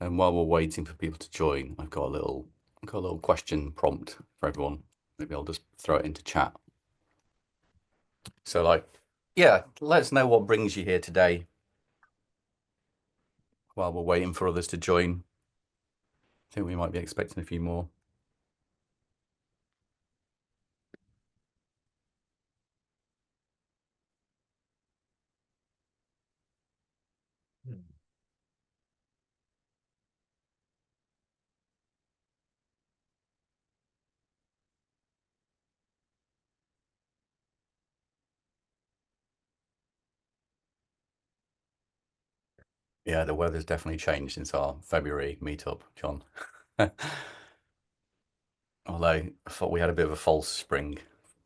And while we're waiting for people to join, I've got a little question prompt for everyone. Maybe I'll just throw it into chat. So yeah, let us know what brings you here today while we're waiting for others to join. I think we might be expecting a few more. Yeah, the weather's definitely changed since our February meetup, John. Although I thought we had a bit of a false spring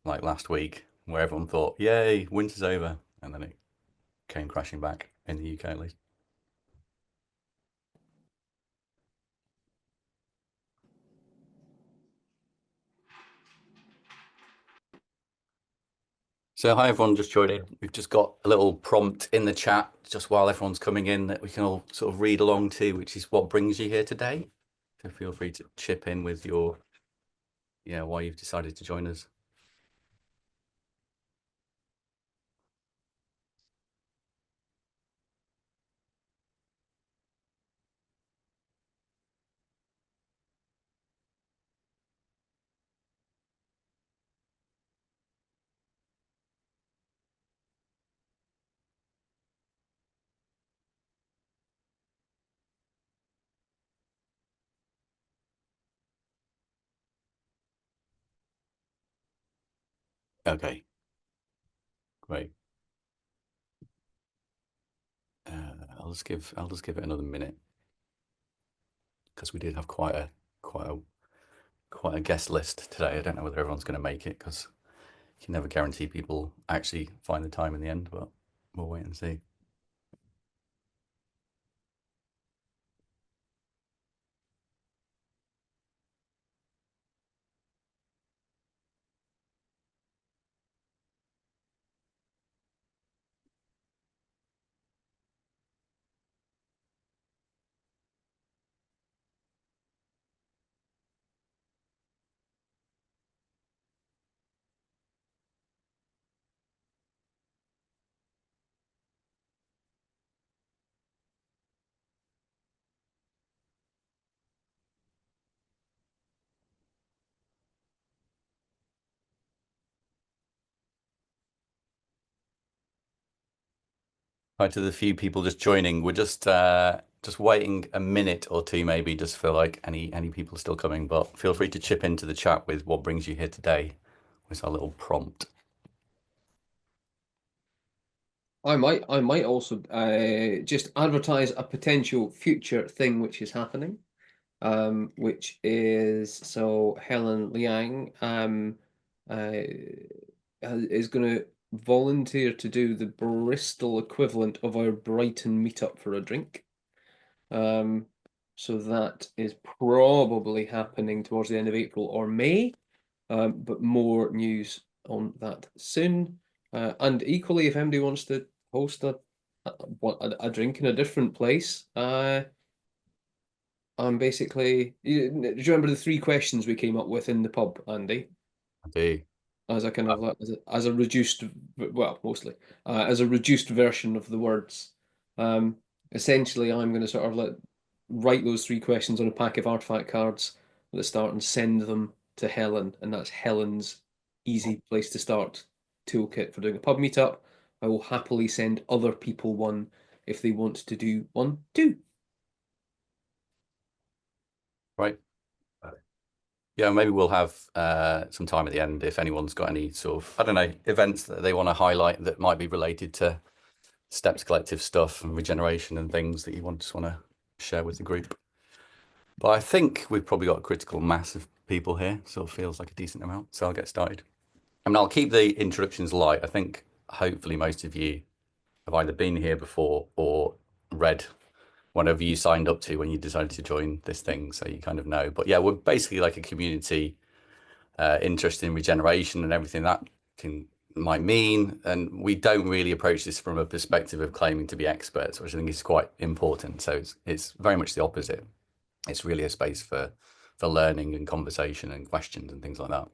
like last week where everyone thought, yay, winter's over. And then it came crashing back in the UK at least. So hi everyone just joined in. We've just got a little prompt in the chat just while everyone's coming in that we can all sort of read along to, which is what brings you here today. So feel free to chip in with your, why you've decided to join us. Okay, great. I'll just give it another minute because we did have quite a quite a guest list today. I don't know whether everyone's going to make it because you can never guarantee people actually find the time in the end, but we'll wait and see. Hi to the few people just joining. We're just waiting a minute or two, maybe, just for like any people still coming. But feel free to chip into the chat with what brings you here today. With our little prompt. I might also just advertise a potential future thing which is happening, which is so Helen Liang is going to volunteer to do the Bristol equivalent of our Brighton meetup for a drink. So that is probably happening towards the end of April or May, but more news on that soon. And equally, if anybody wants to host a drink in a different place, I'm basically. Do you remember the three questions we came up with in the pub, Andy? I do. As a kind of like as a reduced, well, mostly as a reduced version of the words. Um, Essentially, I'm going to sort of like write those three questions on a pack of artifact cards at the start and send them to Helen, and that's Helen's easy place to start toolkit for doing a pub meetup. I will happily send other people one if they want to do one too. Right. Yeah, maybe we'll have some time at the end if anyone's got any sort of, I don't know, events that they want to highlight that might be related to Steps Collective stuff and regeneration and things that you just want to share with the group. But I think we've probably got a critical mass of people here, so it feels like a decent amount. So I'll get started. I mean, I'll keep the introductions light. I think hopefully most of you have either been here before or read whatever you signed up to when you decided to join this thing, so you kind of know. But yeah, we're basically like a community interested in regeneration and everything that can might mean. And we don't really approach this from a perspective of claiming to be experts, which I think is quite important. So it's very much the opposite. It's really a space for learning and conversation and questions and things like that.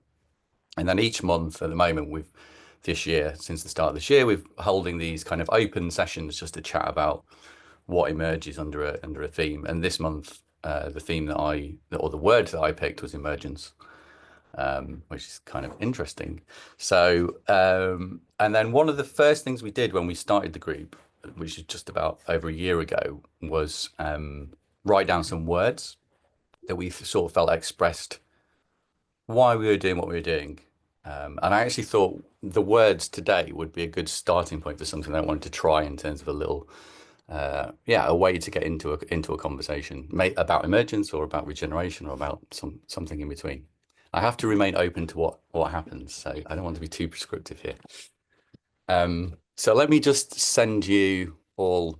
And then each month at the moment, this year, since the start of this year, we're holding these kind of open sessions just to chat about what emerges under a theme. And this month, the theme or the word that I picked was emergence, which is kind of interesting. So, and then one of the first things we did when we started the group, which is just about over a year ago, was write down some words that we sort of felt expressed why we were doing what we were doing. And I actually thought the words today would be a good starting point for something that I wanted to try in terms of a little, a way to get into a conversation about emergence or about regeneration or about something in between. I have to remain open to what happens, so I don't want to be too prescriptive here. So let me just send you all.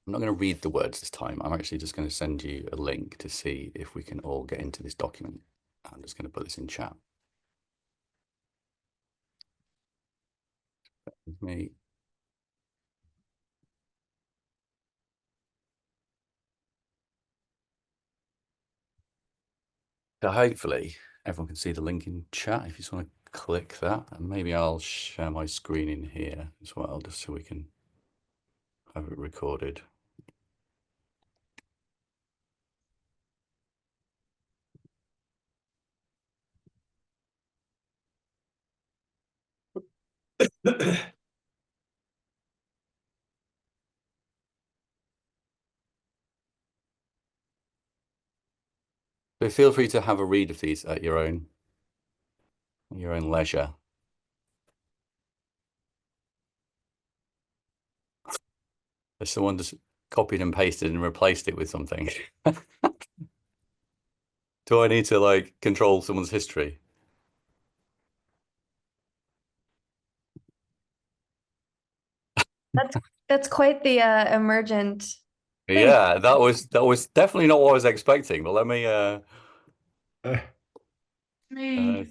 I'm not going to read the words this time. I'm actually just going to send you a link to see if we can all get into this document. I'm just going to put this in chat. With me. So hopefully everyone can see the link in chat. If you just want to click that, and maybe I'll share my screen in here as well, just so we can have it recorded. So feel free to have a read of these at your own leisure. If someone just copied and pasted and replaced it with something. Do I need to like control someone's history? That's quite the emergent thing. Yeah, that was definitely not what I was expecting. But let me Me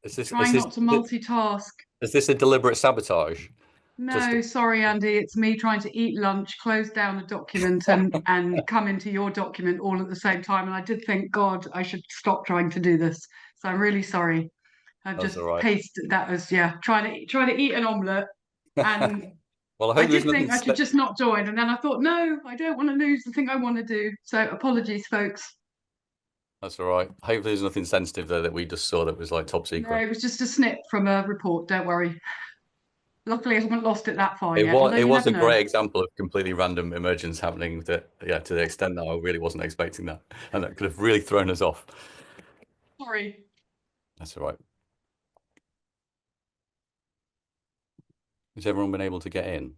is this trying not to multitask. is this a deliberate sabotage? No, sorry, Andy. It's me trying to eat lunch, close down a document, and come into your document all at the same time. And I did think, God, I should stop trying to do this. So I'm really sorry. I've That's just all right. pasted that as trying to eat an omelette, and Well, I I hope there's did think nothing I should just not join. And then I thought, no, I don't want to lose the thing I want to do. So apologies, folks. That's all right. Hopefully there's nothing sensitive there that we just saw that was like top No, secret. it was just a snip from a report. Don't worry. Luckily, I haven't lost it that far yet. Although It you was never a know. great example of completely random emergence happening that, yeah, to the extent that I really wasn't expecting that. And that could have really thrown us off. Sorry. That's all right. Has everyone been able to get in?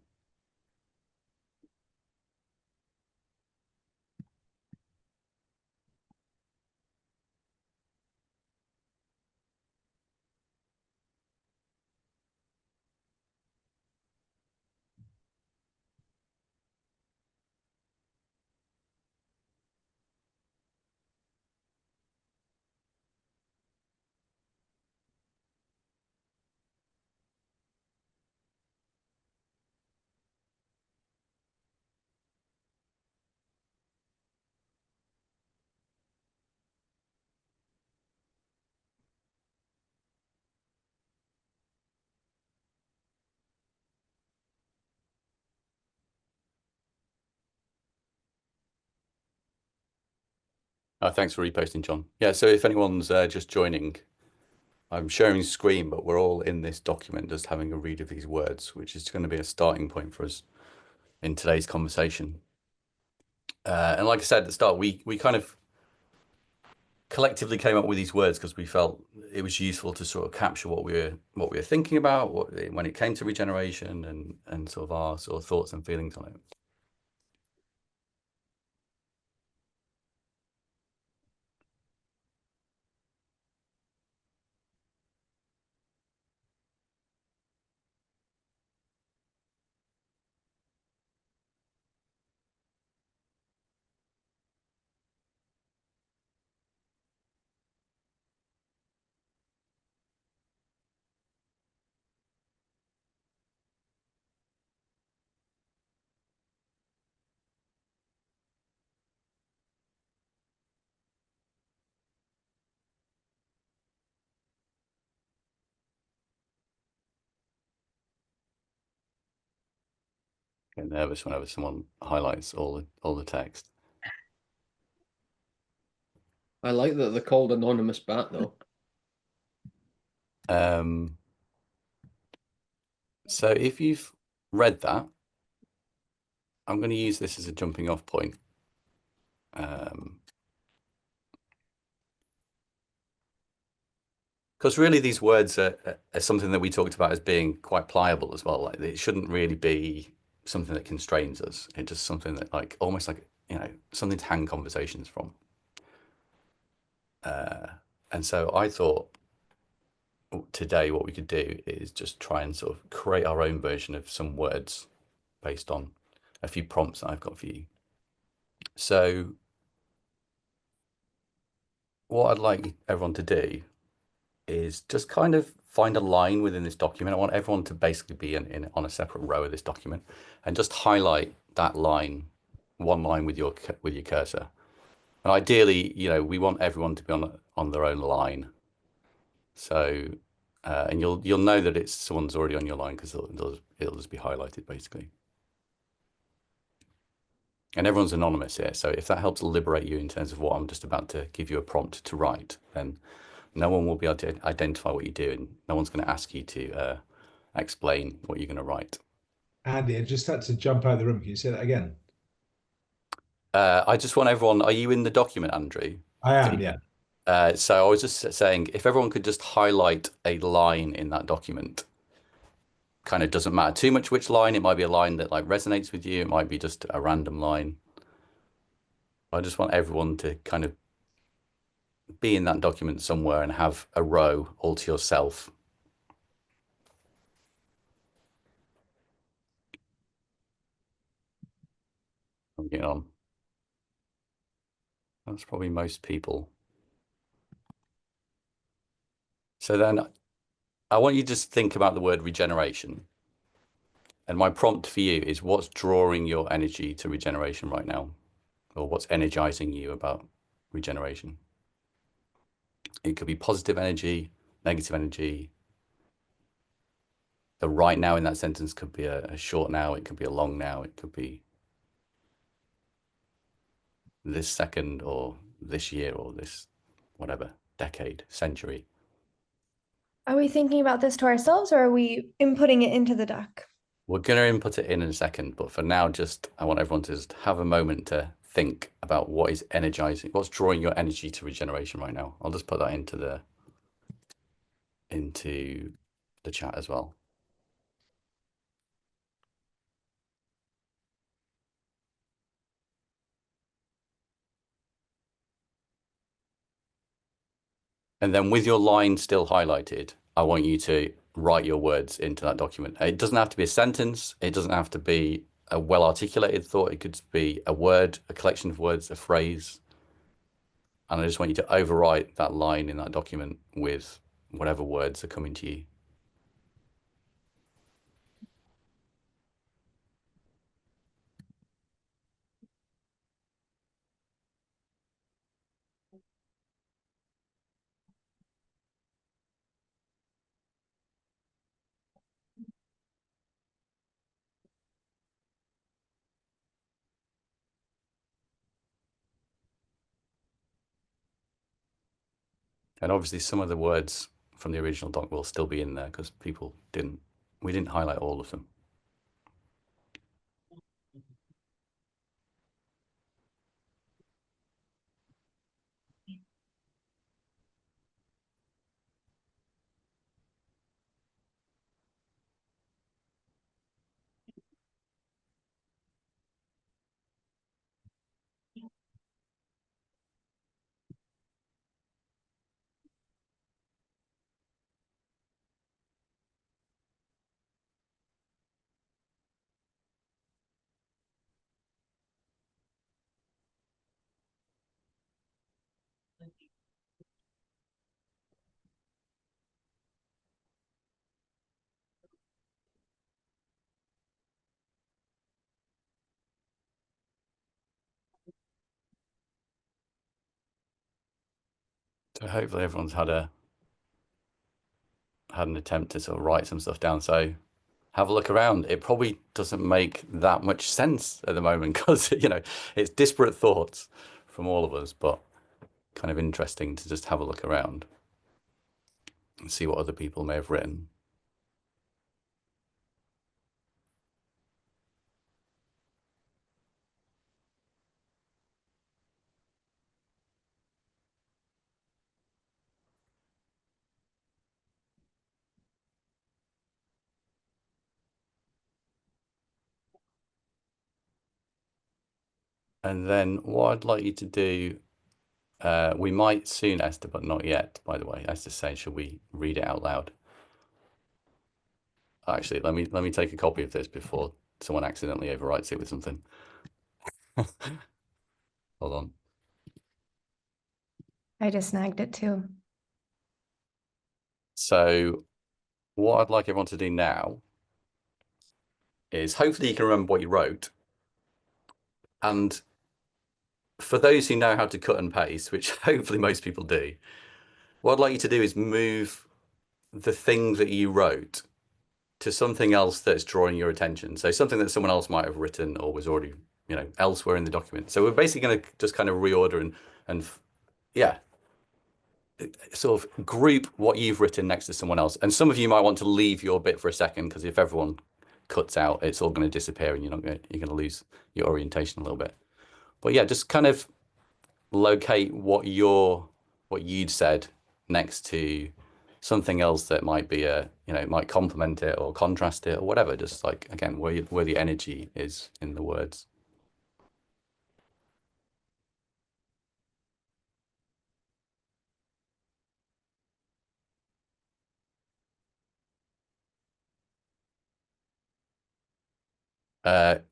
Thanks for reposting, John. Yeah, so if anyone's just joining, I'm sharing screen, but we're all in this document just having a read of these words, which is going to be a starting point for us in today's conversation. And like I said at the start, we kind of collectively came up with these words because we felt it was useful to sort of capture what we were thinking about when it came to regeneration and sort of our sort of thoughts and feelings on it. Get nervous whenever someone highlights all the text. I like that they're called anonymous bat though. So if you've read that, I'm going to use this as a jumping off point. Because really these words are something that we talked about as being quite pliable as well. Like it shouldn't really be something that constrains us. It's just something that like almost like, you know, something to hang conversations from. And so I thought today what we could do is just try and sort of create our own version of some words based on a few prompts that I've got for you. So what I'd like everyone to do is just kind of find a line within this document. I want everyone to basically be on a separate row of this document and just highlight that line, one line with your cursor. And ideally, you know, we want everyone to be on their own line. So, and you'll know that it's someone's already on your line because it'll just be highlighted basically. And everyone's anonymous here. So if that helps liberate you in terms of what I'm just about to give you a prompt to write, then no one will be able to identify what you do, and no one's going to ask you to explain what you're going to write. Andy, I just had to jump out of the room. Can you say that again? I just want everyone, are you in the document, Andrew? I am, yeah. So I was just saying, if everyone could just highlight a line in that document, kind of doesn't matter too much which line. It might be a line that like resonates with you. It might be just a random line. I just want everyone to kind of be in that document somewhere and have a row all to yourself. I'm getting on. That's probably most people. So then I want you to just think about the word regeneration. And my prompt for you is what's drawing your energy to regeneration right now? Or what's energizing you about regeneration? It could be positive energy, negative energy. The right now in that sentence could be a short now, it could be a long now, it could be this second or this year or this whatever, decade, century. Are we thinking about this to ourselves or are we inputting it into the doc? We're going to input it in a second, but for now, just I want everyone to just have a moment to think about what is energizing, what's drawing your energy to regeneration right now. I'll just put that into the chat as well. And then with your line still highlighted, I want you to write your words into that document. It doesn't have to be a sentence. It doesn't have to be a well-articulated thought. It could be a word, a collection of words, a phrase. And I just want you to overwrite that line in that document with whatever words are coming to you. And obviously some of the words from the original doc will still be in there because we didn't highlight all of them. So hopefully everyone's had an attempt to sort of write some stuff down. So have a look around. It probably doesn't make that much sense at the moment because, you know, it's disparate thoughts from all of us, but kind of interesting to just have a look around and see what other people may have written. And then what I'd like you to do, we might soon, Esther, but not yet, by the way. Esther's saying, should we read it out loud? Actually, let me take a copy of this before someone accidentally overwrites it with something. Hold on. I just snagged it too. So what I'd like everyone to do now is hopefully you can remember what you wrote. And for those who know how to cut and paste, which hopefully most people do, what I'd like you to do is move the thing that you wrote to something else that's drawing your attention. So something that someone else might have written or was already, you know, elsewhere in the document. So we're basically going to just kind of reorder and yeah, sort of group what you've written next to someone else. And some of you might want to leave your bit for a second, because if everyone cuts out, it's all going to disappear and you're going to lose your orientation a little bit. But yeah, just kind of locate what you'd said next to something else that might be might complement it or contrast it or whatever. Just like, again, where the energy is in the words.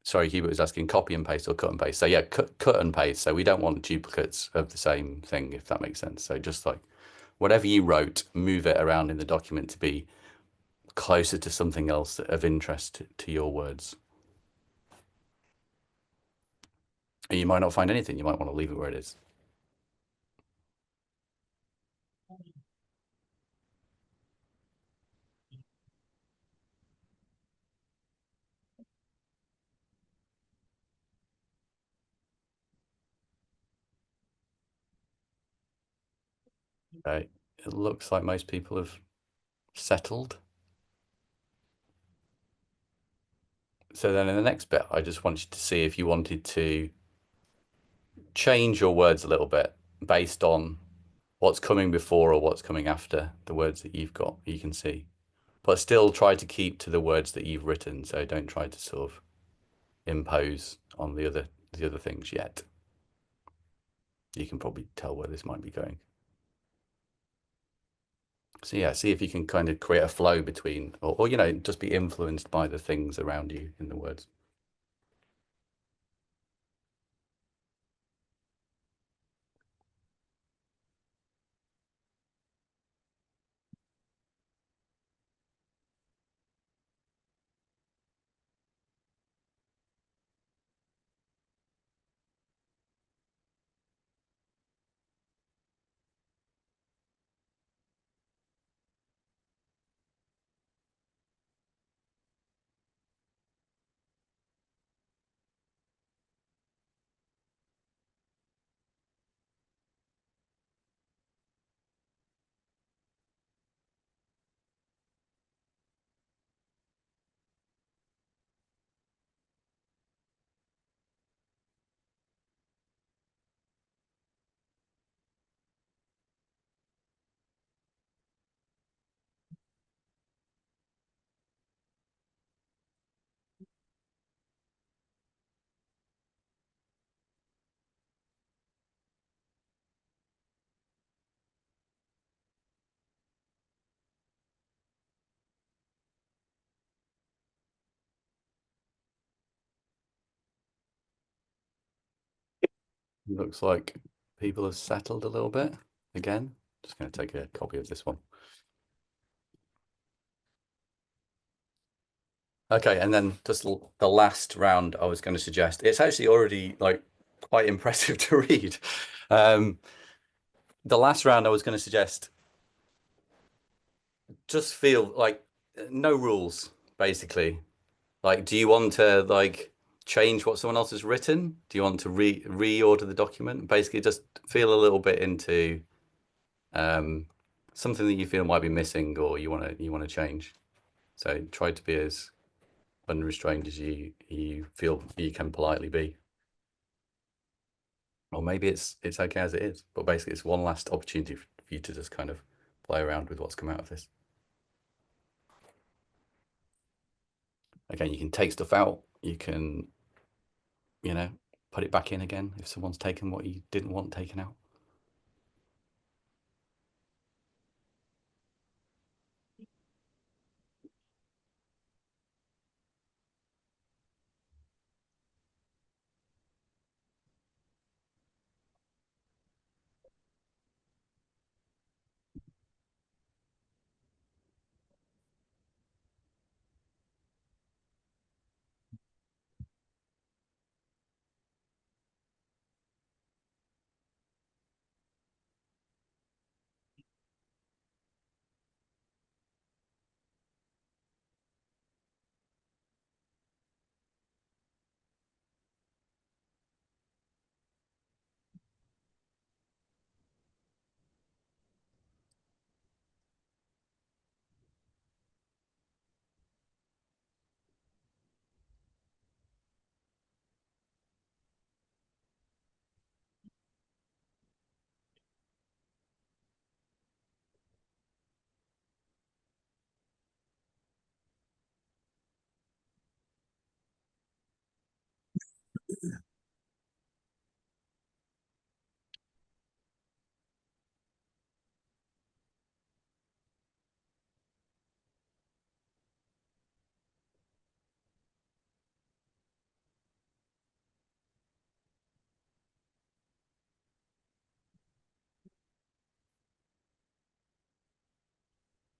Sorry, Hubert was asking copy and paste or cut and paste. So yeah, cut and paste. So we don't want duplicates of the same thing, if that makes sense. So just like whatever you wrote, move it around in the document to be closer to something else of interest to your words. And you might not find anything. You might want to leave it where it is. Okay, it looks like most people have settled. So then in the next bit, I just wanted to see if you wanted to change your words a little bit based on what's coming before or what's coming after the words that you've got, you can see. But still try to keep to the words that you've written. So don't try to sort of impose on the other things yet. You can probably tell where this might be going. So yeah, see if you can kind of create a flow between, or you know, just be influenced by the things around you in the words. Looks like people have settled a little bit again. Just going to take a copy of this one. Okay, and then just the last round I was going to suggest. It's actually already like quite impressive to read. The last round I was going to suggest, just feel like no rules. basically. Like, do you want to like change what someone else has written? Do you want to reorder the document? Basically, just feel a little bit into something that you feel might be missing or you want to change. So try to be as unrestrained as you feel you can politely be. Or maybe it's okay as it is, but basically it's one last opportunity for you to just kind of play around with what's come out of this. Again, you can take stuff out, you can, put it back in again if someone's taken what you didn't want taken out.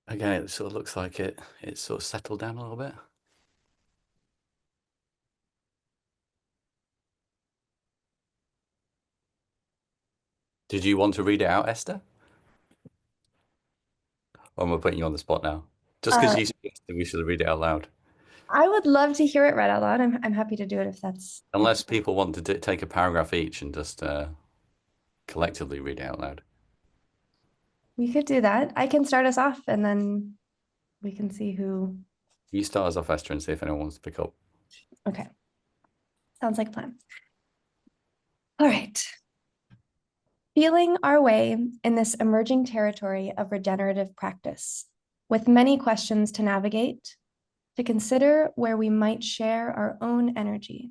Again, it sort of looks like it's sort of settled down a little bit. Did you want to read it out, Esther? Or am I putting you on the spot now? Just because you suggested we should read it out loud. I would love to hear it read out loud. I'm happy to do it if that's. Unless people want to take a paragraph each and just collectively read it out loud. We could do that. I can start us off and then we can see who. You start us off, Esther, and see if anyone wants to pick up. Okay. Sounds like a plan. All right. Feeling our way in this emerging territory of regenerative practice, with many questions to navigate, to consider where we might share our own energy.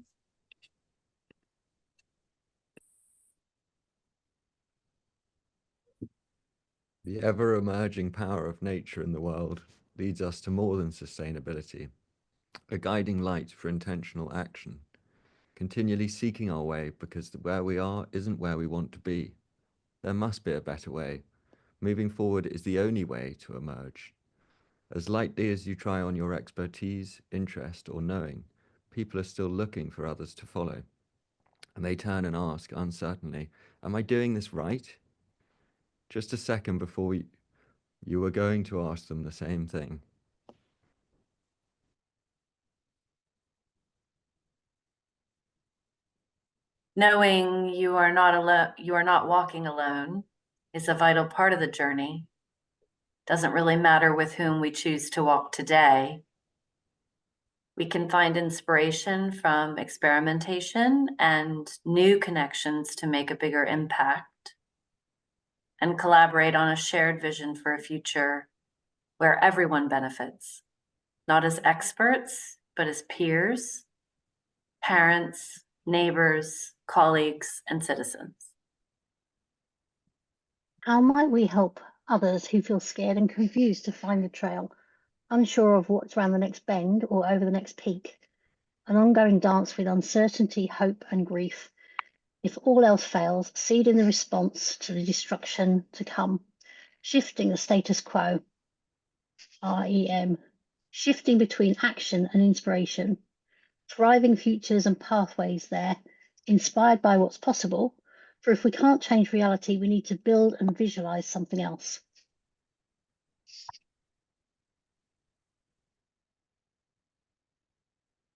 The ever-emerging power of nature in the world leads us to more than sustainability, a guiding light for intentional action, continually seeking our way because where we are isn't where we want to be. There must be a better way. Moving forward is the only way to emerge. As lightly as you try on your expertise, interest, or knowing, people are still looking for others to follow. And they turn and ask uncertainly, am I doing this right? Just a second before you were going to ask them the same thing. Knowing you are not alone, you are not walking alone, is a vital part of the journey. Doesn't really matter with whom we choose to walk today. We can find inspiration from experimentation and new connections to make a bigger impact, and collaborate on a shared vision for a future where everyone benefits, not as experts, but as peers, parents, neighbors, colleagues, and citizens. How might we help others who feel scared and confused to find the trail, unsure of what's around the next bend or over the next peak? An ongoing dance with uncertainty, hope, and grief. If all else fails, seed in the response to the destruction to come, shifting the status quo, REM, shifting between action and inspiration, thriving futures and pathways there, inspired by what's possible. For if we can't change reality, we need to build and visualize something else.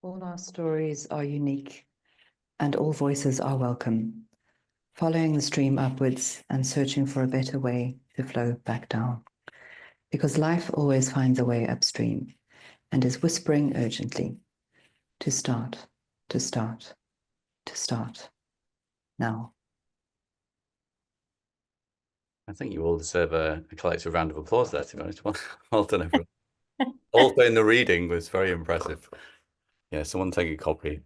All our stories are unique, and all voices are welcome, following the stream upwards and searching for a better way to flow back down. Because life always finds a way upstream and is whispering urgently to start, to start, to start now. I think you all deserve a collective round of applause there, to be honest. Well done, everyone. Also in the reading was very impressive. Yeah, someone take a copy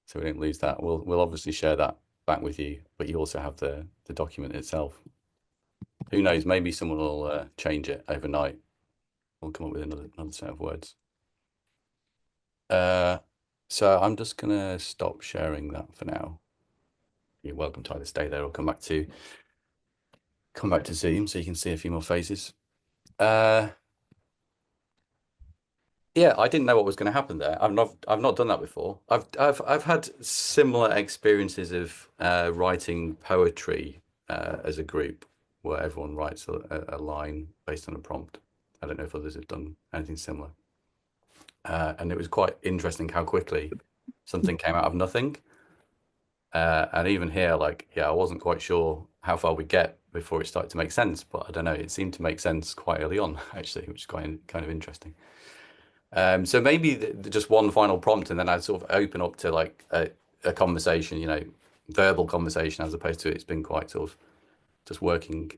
so we don't lose that. We'll obviously share that back with you, but you also have the document itself. Who knows, maybe someone will change it overnight. We'll come up with another set of words. So I'm just gonna stop sharing that for now. You're welcome to either stay there or come back to Zoom so you can see a few more faces. Yeah, I didn't know what was going to happen there. I've not done that before. I've had similar experiences of writing poetry as a group, where everyone writes a line based on a prompt. I don't know if others have done anything similar. And it was quite interesting how quickly something came out of nothing. And even here, like, yeah, I wasn't quite sure how far we'd get before it started to make sense, but I don't know, it seemed to make sense quite early on, actually, which is kind of interesting. So maybe just one final prompt, and then I'd sort of open up to like a conversation, you know, verbal conversation, as opposed to it's been quite sort of just working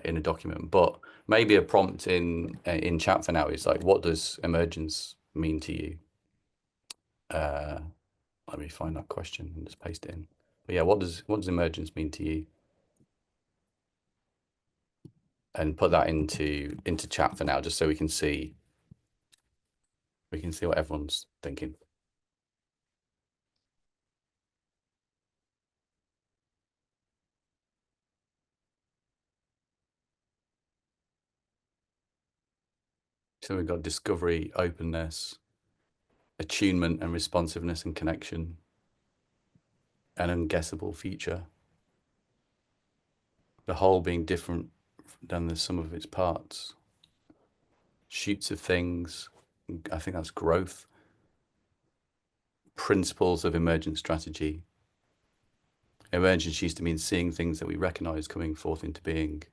in a document. But maybe a prompt in chat for now is like, what does emergence mean to you? Let me find that question and just paste it in. But yeah, what does emergence mean to you? And put that into chat for now, just so we can see what everyone's thinking. So we've got discovery, openness, attunement and responsiveness and connection, an unguessable future. The whole being different than the sum of its parts. Shoots of things, I think that's growth. Principles of emergent strategy. Emergence used to mean seeing things that we recognize coming forth into being.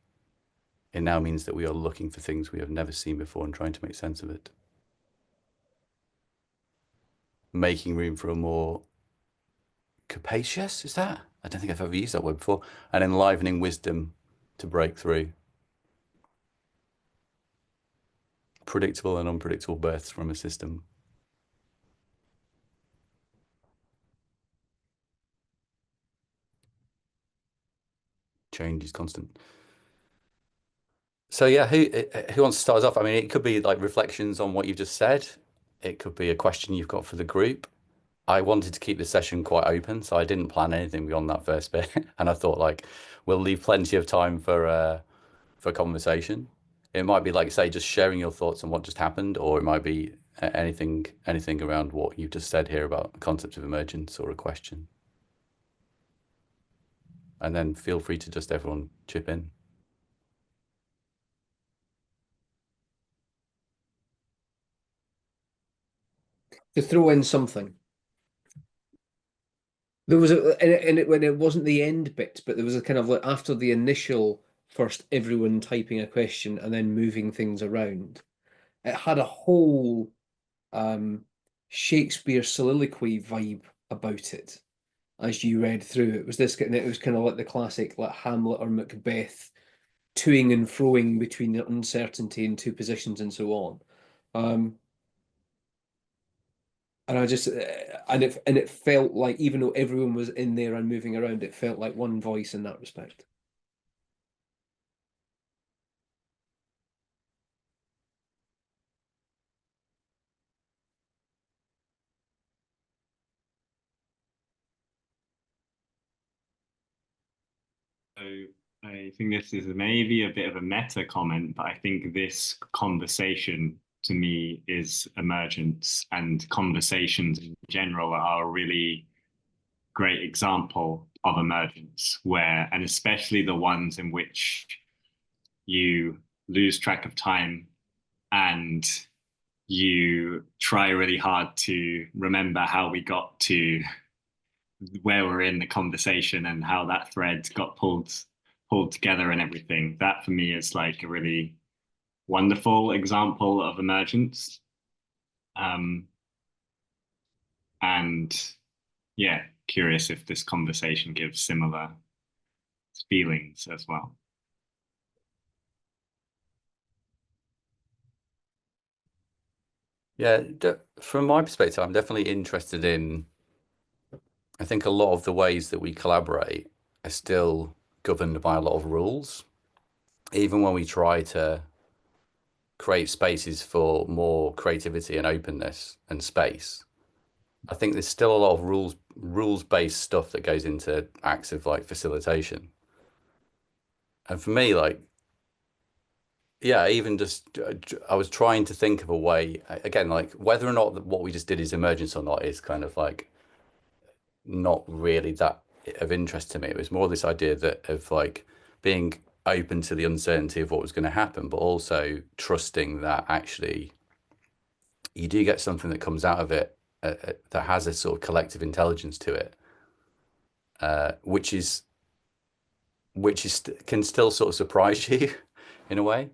It now means that we are looking for things we have never seen before and trying to make sense of it. Making room for a more capacious, is that? I don't think I've ever used that word before. An enlivening wisdom to break through. Predictable and unpredictable births from a system. Change is constant. So yeah, who wants to start us off? I mean, it could be like reflections on what you've just said. It could be a question you've got for the group. I wanted to keep the session quite open, so I didn't plan anything beyond that first bit. And I thought, like, we'll leave plenty of time for conversation. It might be like, say, just sharing your thoughts on what just happened, or it might be anything around what you've just said here about the concept of emergence or a question. And then feel free to just everyone chip in. To throw in something. There was when it wasn't the end bit, but there was a kind of like after the initial first everyone typing a question and then moving things around. It had a whole Shakespeare soliloquy vibe about it as you read through. It was kind of like the classic like Hamlet or Macbeth toing and froing between uncertainty and two positions and so on. And I just and it felt like even though everyone was in there and moving around, it felt like one voice in that respect. So I think this is maybe a bit of a meta comment, but I think this conversation to me is emergence, and conversations in general are a really great example of emergence, where, and especially the ones in which you lose track of time and you try really hard to remember how we got to where we're in the conversation and how that thread got pulled together and everything. That for me is like a really wonderful example of emergence. And yeah, curious if this conversation gives similar feelings as well. Yeah, from my perspective, I'm definitely interested in, I think a lot of the ways that we collaborate are still governed by a lot of rules. Even when we try to create spaces for more creativity and openness and space, I think there's still a lot of rules-based stuff that goes into acts of like facilitation. And for me, like, yeah, even just I was trying to think of a way, again, like whether or not what we just did is emergence or not is kind of like not really that of interest to me. It was more this idea that of like being open to the uncertainty of what was going to happen, but also trusting that actually you do get something that comes out of it that has a sort of collective intelligence to it, which can still sort of surprise you in a way.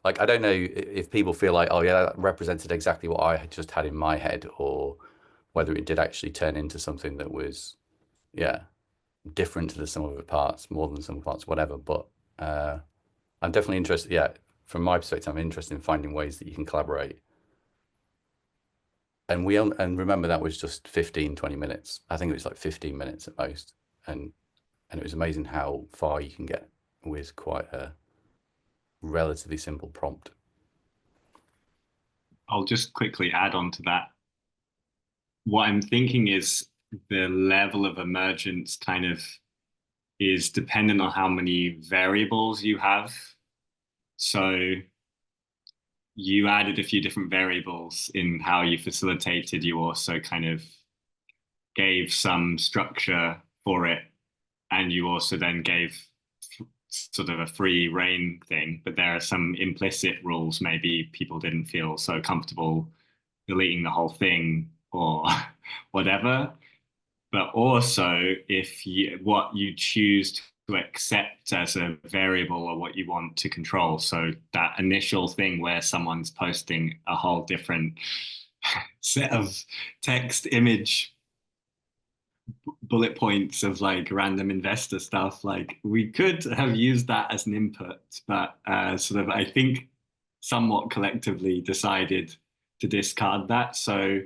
Like, I don't know if people feel like, oh yeah, that represented exactly what I had just had in my head, or whether it did actually turn into something that was, yeah, different to the sum of the parts, more than the sum of the parts, whatever. But I'm definitely interested. Yeah, from my perspective, I'm interested in finding ways that you can collaborate. And remember that was just 15, 20 minutes. I think it was like 15 minutes at most. And it was amazing how far you can get with quite a relatively simple prompt. I'll just quickly add on to that. What I'm thinking is the level of emergence kind of is dependent on how many variables you have. So you added a few different variables in how you facilitated. You also kind of gave some structure for it, and you also then gave sort of a free rein thing, but there are some implicit rules. Maybe people didn't feel so comfortable deleting the whole thing or whatever. But also, if what you choose to accept as a variable or what you want to control. So that initial thing where someone's posting a whole different set of text, image, bullet points of like random investor stuff, like we could have used that as an input, but sort of I think somewhat collectively decided to discard that. So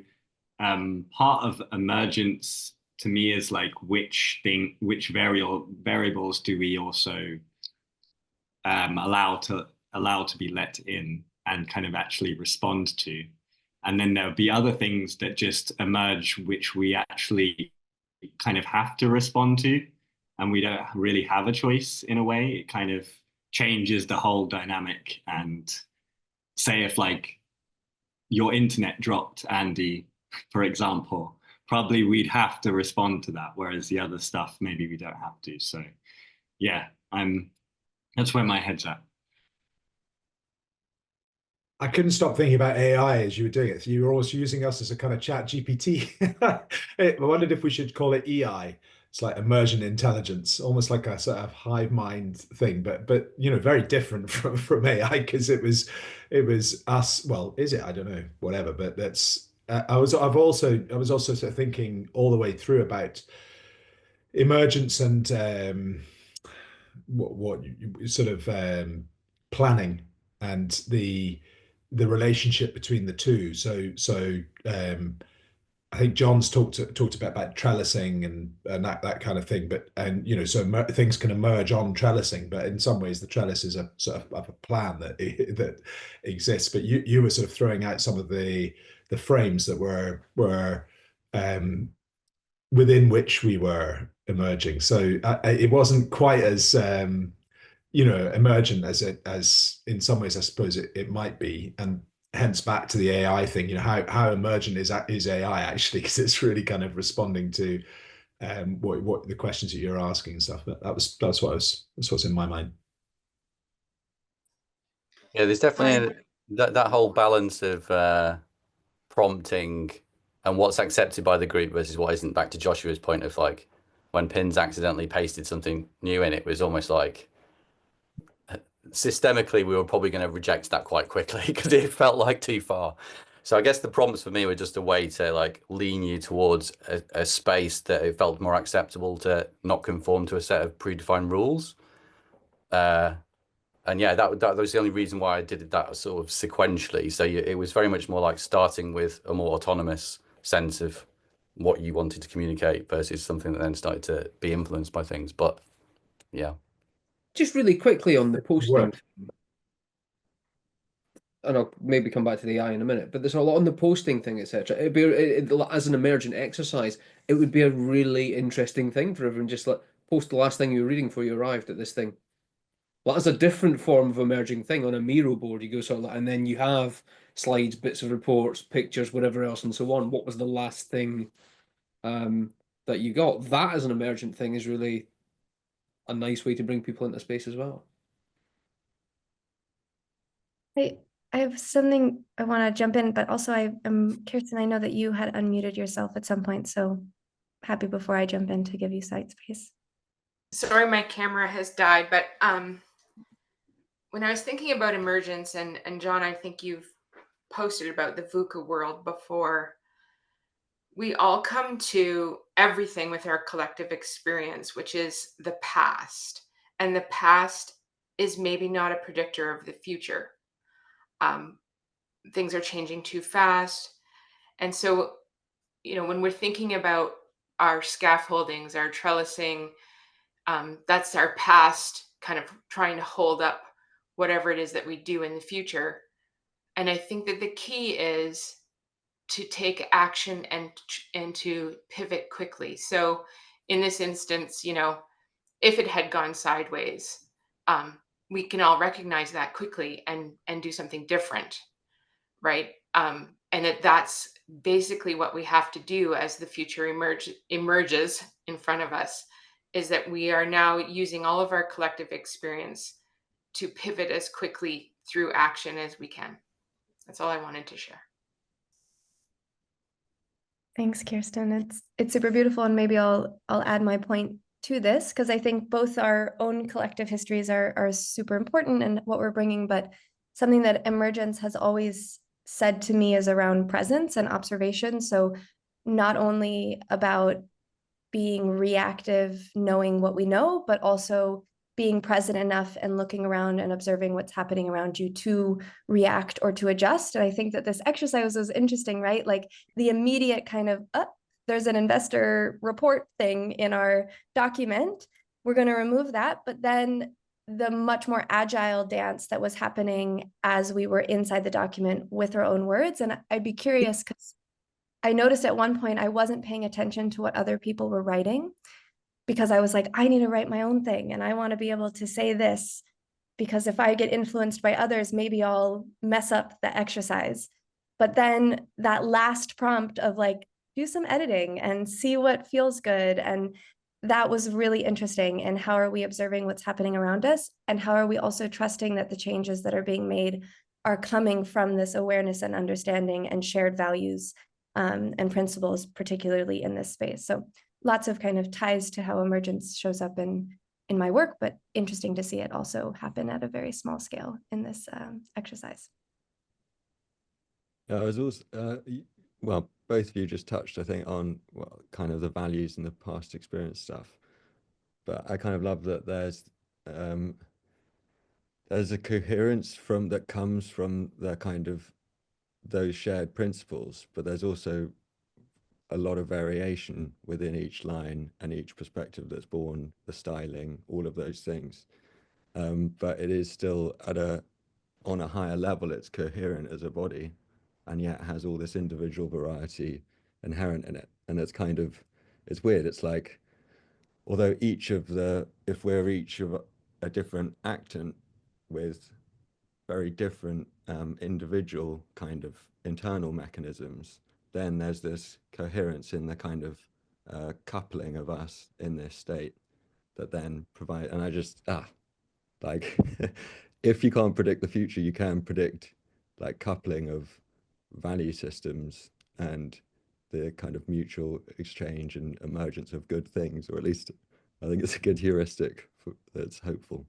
part of emergence to me is like which variables do we also allow to be let in and kind of actually respond to. And then there'll be other things that just emerge which we actually kind of have to respond to, and we don't really have a choice in a way. It kind of changes the whole dynamic. And say if like your internet dropped, Andy, for example, probably we'd have to respond to that, whereas the other stuff maybe we don't have to. So yeah, that's where my head's at. I couldn't stop thinking about AI as you were doing it. So you were always using us as a kind of chat GPT. I wondered if we should call it EI. It's like emergent intelligence, almost like a sort of hive mind thing, but you know, very different from AI, because it was us. Well, is it? I don't know, whatever. But that's I was also sort of thinking all the way through about emergence and what sort of planning and the relationship between the two. So I think John's talked about trellising and that kind of thing. But you know, so things can emerge on trellising, but in some ways the trellis is a sort of a plan that exists. But you were sort of throwing out some of the frames that were within which we were emerging. So it wasn't quite as you know, emergent as in some ways I suppose it might be, and hence back to the AI thing. You know, how emergent is AI actually, because it's really kind of responding to what the questions that you're asking and stuff. But that's what's in my mind. Yeah, there's definitely that whole balance of prompting and what's accepted by the group versus what isn't, back to Joshua's point of like when Pins accidentally pasted something new in, it was almost like systemically we were probably going to reject that quite quickly because it felt like too far. So I guess the prompts for me were just a way to like lean you towards a space that it felt more acceptable to not conform to a set of predefined rules. And yeah, that was the only reason why I did it that sort of sequentially. So it was very much more like starting with a more autonomous sense of what you wanted to communicate versus something that then started to be influenced by things. But yeah. Just really quickly on the posting, Work. and I'll maybe come back to the AI in a minute, but there's a lot on the posting thing, etc. It'd be as an emergent exercise, it would be a really interesting thing for everyone just like post the last thing you were reading before you arrived at this thing. Well, that's a different form of emerging thing. On a Miro board, you go sort of like, and then you have slides, bits of reports, pictures, whatever else, and so on. What was the last thing that you got? That as an emergent thing is really a nice way to bring people into space as well. I have something I want to jump in, but also Kirsten, I know that you had unmuted yourself at some point, so happy before I jump in to give you side space. Sorry, my camera has died, but when I was thinking about emergence, and John, I think you've posted about the VUCA world before, we all come to everything with our collective experience, which is the past. And the past is maybe not a predictor of the future. Things are changing too fast. And so, when we're thinking about our scaffoldings, our trellising, that's our past kind of trying to hold up whatever it is that we do in the future. And I think that the key is to take action and to pivot quickly. So in this instance, if it had gone sideways, we can all recognize that quickly and do something different, right? And that's basically what we have to do as the future emerges in front of us, is that we are now using all of our collective experience to pivot as quickly through action as we can. That's all I wanted to share. Thanks, Kirsten. It's super beautiful, and maybe I'll add my point to this because I think both our own collective histories are super important and what we're bringing, but something that Emergence has always said to me is around presence and observation. So not only about being reactive, knowing what we know, but also being present enough and looking around and observing what's happening around you to react or to adjust. And I think that this exercise was interesting, right? Like the immediate kind of, there's an investor report thing in our document. We're going to remove that. But then the much more agile dance that was happening as we were inside the document with our own words. And I'd be curious because I noticed at one point I wasn't paying attention to what other people were writing because I was like, I need to write my own thing and I want to be able to say this because if I get influenced by others, maybe I'll mess up the exercise. But then that last prompt of like, do some editing and see what feels good. And that was really interesting. And how are we observing what's happening around us? And how are we also trusting that the changes that are being made are coming from this awareness and understanding and shared values and principles, particularly in this space. So lots of kind of ties to how emergence shows up in my work, but interesting to see it also happen at a very small scale in this exercise. I was also, well, both of you just touched, I think, on kind of the values and the past experience stuff. But I kind of love that there's a coherence that comes from the kind of those shared principles, but there's also a lot of variation within each line and each perspective that's born, the styling, all of those things. But it is still on a higher level, it's coherent as a body, and yet has all this individual variety inherent in it. And it's weird. It's like, although if we're each of a different actant with very different individual kind of internal mechanisms, then there's this coherence in the kind of coupling of us in this state that then provide. And I just like if you can't predict the future, you can predict like coupling of value systems and the kind of mutual exchange and emergence of good things, or at least I think it's a good heuristic that's hopeful.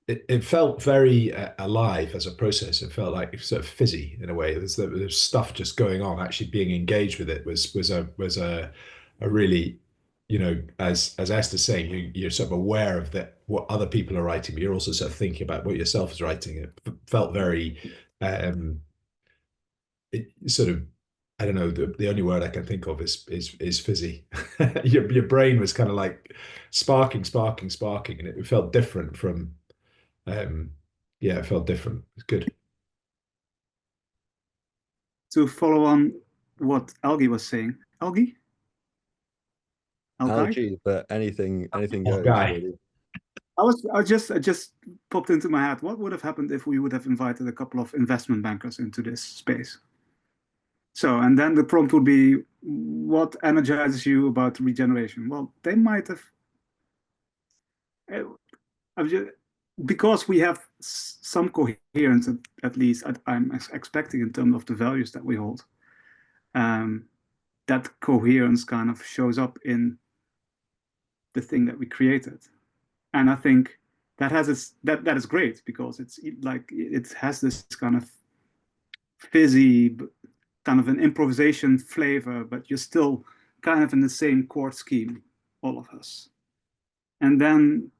It felt very alive as a process. It felt like sort of fizzy in a way. There's stuff just going on. Actually, being engaged with it was a really, you know, as Esther's saying, you're sort of aware of that what other people are writing, but you're also sort of thinking about what yourself is writing. It felt very it sort of, I don't know, the only word I can think of is fizzy. Your brain was kind of like sparking, and it felt different from yeah, it felt different. It's good. To follow on what Algie was saying. Algie? Algae, but anything goes, Guy. really. I just popped into my head. What would have happened if we would have invited a couple of investment bankers into this space? So, and then the prompt would be, what energizes you about regeneration? Well, they might have, because we have some coherence, at least I'm expecting in terms of the values that we hold. That coherence kind of shows up in the thing that we created. And I think that has that is great, because it's like it has this kind of fizzy, kind of an improvisation flavor, but you're still kind of in the same chord scheme, all of us. And then,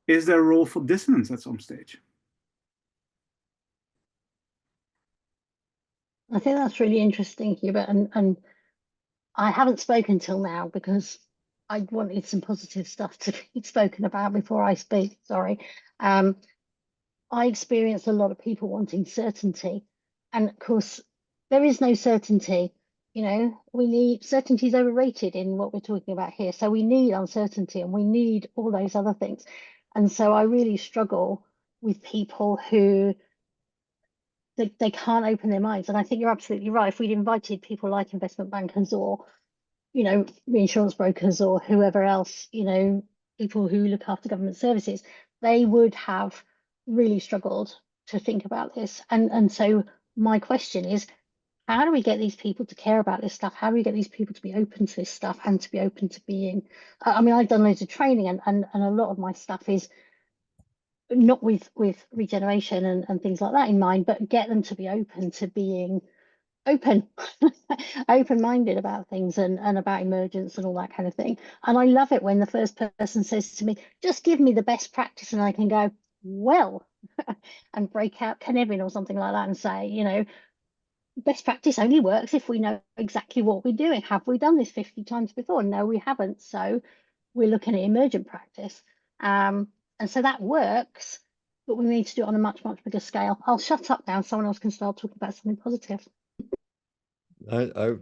is there a role for dissonance at some stage? I think that's really interesting, Hubert, and I haven't spoken till now because I wanted some positive stuff to be spoken about before I speak. Sorry. I experience a lot of people wanting certainty, and of course, there is no certainty. You know, we need certainty is overrated in what we're talking about here. So we need uncertainty, and we need all those other things. And so I really struggle with people who they can't open their minds. And I think you're absolutely right. If we'd invited people like investment bankers or, you know, reinsurance brokers or whoever else, you know, people who look after government services, they would have really struggled to think about this. And so my question is, how do we get these people to care about this stuff? How do we get these people to be open to this stuff and to be open to being, I mean, I've done loads of training and a lot of my stuff is not with regeneration and things like that in mind, but get them to be open to being open, open-minded about things and about emergence and all that kind of thing. And I love it when the first person says to me, just give me the best practice, and I can go, well, and break out Kevin or something like that and say, you know, best practice only works if we know exactly what we're doing. Have we done this 50 times before? No, we haven't. So we're looking at emergent practice. And so that works, but we need to do it on a much, much bigger scale. I'll shut up now. Someone else can start talking about something positive. I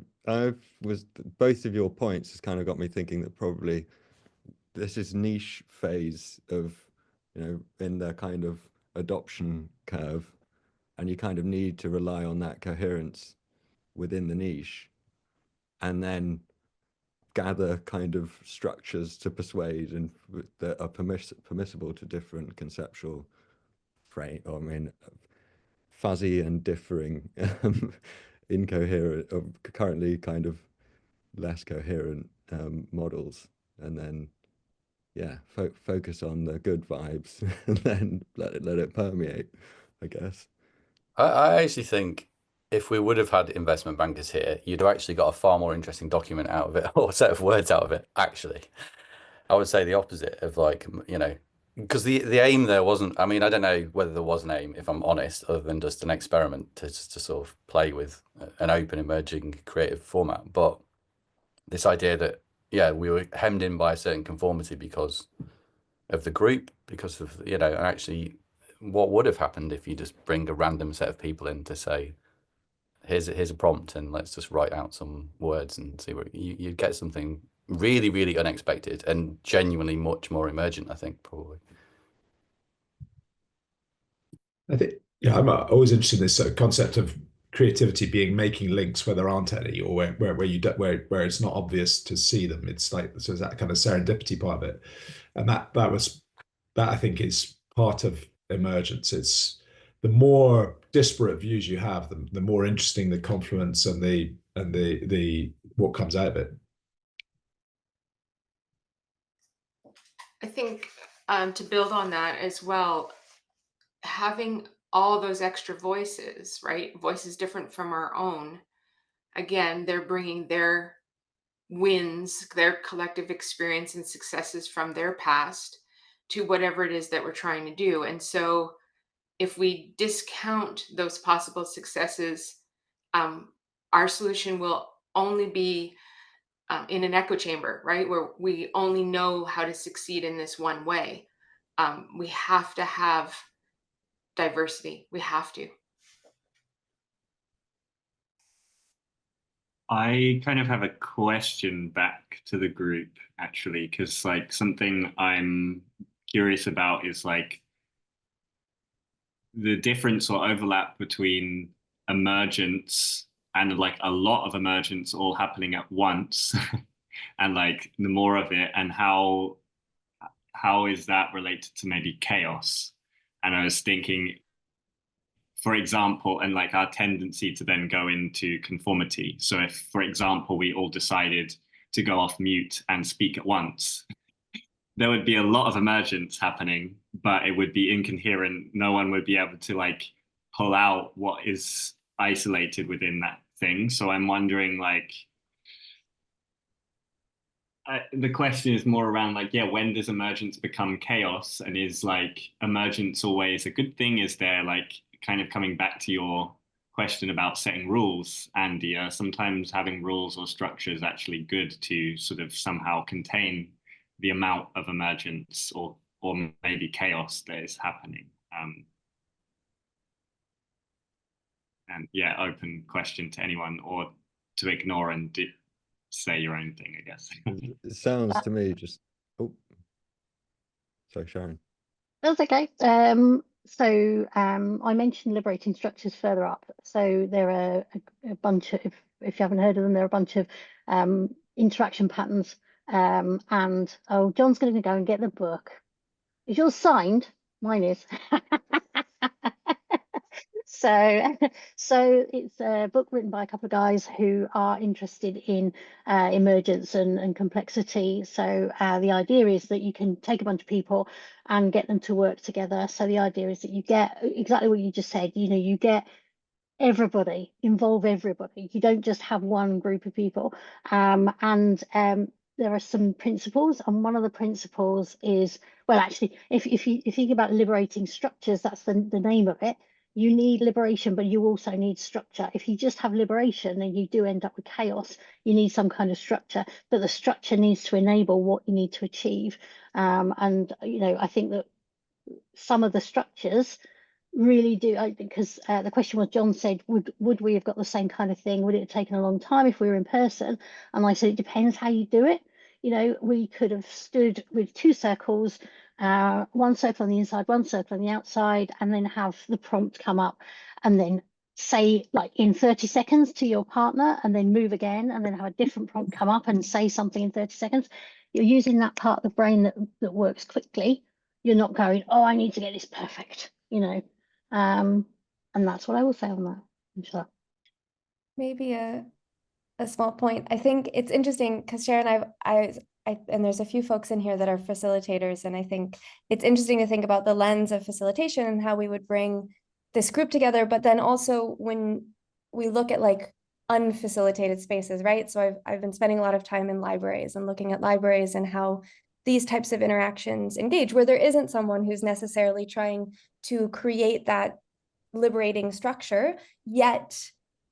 was, both of your points has kind of got me thinking that probably this is niche phase of, you know, in the kind of adoption curve, and you kind of need to rely on that coherence within the niche, and then gather kind of structures to persuade and that are permissible to different conceptual frame, or I mean, fuzzy and differing, incoherent, currently kind of less coherent models, and then yeah, focus on the good vibes and then let it permeate, I guess. I actually think if we would have had investment bankers here, you'd have actually got a far more interesting document out of it, or a set of words out of it, actually. I would say the opposite of, like, you know, because the aim there wasn't, I mean, I don't know whether there was an aim, if I'm honest, other than just an experiment to sort of play with an open, emerging, creative format. But this idea that, yeah, we were hemmed in by a certain conformity because of the group, because of, you know, and actually what would have happened if you just bring a random set of people in to say, here's a prompt and let's just write out some words and see what you get something really, really unexpected and genuinely much more emergent, I think, probably. I think, yeah, I'm always interested in this sort of concept of creativity being making links where there aren't any, or where you do, where it's not obvious to see them. It's like, so that kind of serendipity part of it, and that I think is part of emergence. It's the more disparate views you have, the more interesting the confluence and the what comes out of it. I think to build on that as well, having all those extra voices, right? Voices different from our own. Again, they're bringing their wins, their collective experience and successes from their past to whatever it is that we're trying to do. And so if we discount those possible successes, our solution will only be in an echo chamber, right? Where we only know how to succeed in this one way. We have to have diversity. We have to. I kind of have a question back to the group, actually, because like something I'm curious about is like the difference or overlap between emergence and like a lot of emergence all happening at once and like the more of it, and how is that related to maybe chaos? And I was thinking, for example, and like our tendency to then go into conformity. So if, for example, we all decided to go off mute and speak at once, there would be a lot of emergence happening, but it would be incoherent. No one would be able to like pull out what is isolated within that thing. So I'm wondering, like, the question is more around like, yeah, when does emergence become chaos? And is like emergence always a good thing? Is there like, kind of coming back to your question about setting rules, Andy, sometimes having rules or structure is actually good to sort of somehow contain the amount of emergence or maybe chaos that is happening. And yeah, open question to anyone, or to ignore and say your own thing, I guess. It sounds to me just, oh, sorry, Sharon. That's okay. I mentioned liberating structures further up. So there are a bunch of, if you haven't heard of them, there are a bunch of interaction patterns. And oh, John's going to go and get the book. Is yours signed? Mine is. So it's a book written by a couple of guys who are interested in emergence and complexity. So the idea is that you can take a bunch of people and get them to work together. So the idea is that you get exactly what you just said. You know, you get everybody, involve everybody. You don't just have one group of people. There are some principles, and one of the principles is, well, actually, if you think about liberating structures, that's the name of it. You need liberation, but you also need structure. If you just have liberation, then you do end up with chaos. You need some kind of structure, but the structure needs to enable what you need to achieve. And you know, I think that some of the structures really do, because the question was, John said, would we have got the same kind of thing? Would it have taken a long time if we were in person? And I said, it depends how you do it. You know, we could have stood with two circles, one circle on the inside, one circle on the outside, and then have the prompt come up and then say like in 30 seconds to your partner, and then move again, and then have a different prompt come up and say something in 30 seconds. You're using that part of the brain that works quickly. You're not going, oh, I need to get this perfect, you know. And that's what I will say on that. Inshallah. Maybe a small point. I think it's interesting because Sharon, and there's a few folks in here that are facilitators, and I think it's interesting to think about the lens of facilitation and how we would bring this group together. But then also when we look at like unfacilitated spaces, right? So I've been spending a lot of time in libraries and looking at libraries and how these types of interactions engage, where there isn't someone who's necessarily trying to create that liberating structure, yet